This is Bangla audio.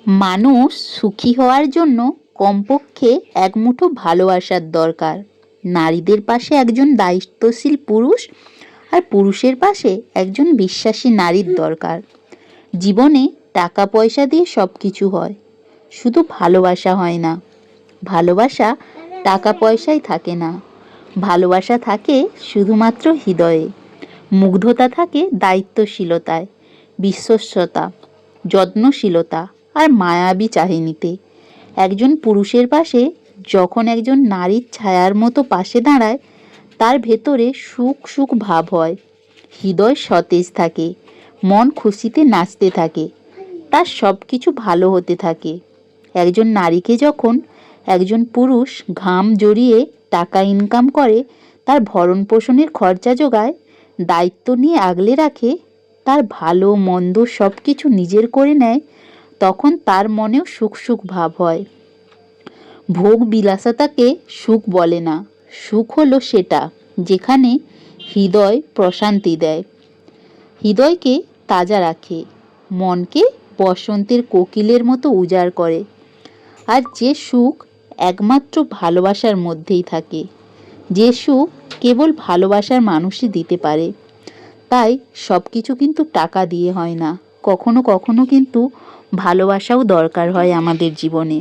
মানুষ সুখী হওয়ার জন্য কমপক্ষে এক মুঠো ভালোবাসার দরকার। নারীদের পাশে একজন দায়িত্বশীল পুরুষ আর পুরুষের পাশে একজন বিশ্বাসী নারীর দরকার। জীবনে টাকা পয়সা দিয়ে সব কিছু হয়, শুধু ভালোবাসা হয় না। ভালোবাসা টাকা পয়সায় থাকে না, ভালোবাসা থাকে শুধুমাত্র হৃদয়ে। মুগ্ধতা থাকে দায়িত্বশীলতায়, বিশ্বস্ততা, যত্নশীলতা আর মায়াবী চাহনিতে। একজন পুরুষের পাশে যখন একজন নারীর ছায়ার মতো পাশে দাঁড়ায়, তার ভেতরে সুখ সুখ ভাব হয়, হৃদয় সতেজ থাকে, মন খুশিতে নাচতে থাকে, তার সব কিছু ভালো হতে থাকে। একজন নারীকে যখন একজন পুরুষ ঘাম জড়িয়ে টাকা ইনকাম করে, তার ভরণ পোষণের খরচা জোগায়, দায়িত্ব নিয়ে আগলে রাখে, তার ভালো মন্দ সব কিছু নিজের করে নেয়, তখন তার মনেও সুখ সুখ ভাব হয়। ভোগ বিলাসিতাকে সুখ বলে না। সুখ হলো সেটা যেখানে হৃদয় প্রশান্তি দেয়, হৃদয়কে তাজা রাখে, মনকে বসন্তের কোকিলের মতো উজাড় করে। আর যে সুখ একমাত্র ভালোবাসার মধ্যেই থাকে, যে সুখ কেবল ভালোবাসার মানুষই দিতে পারে। তাই সব কিছু কিন্তু টাকা দিয়ে হয় না, কখনো কখনো কিন্তু ভালোবাসাও দরকার হয় আমাদের জীবনে।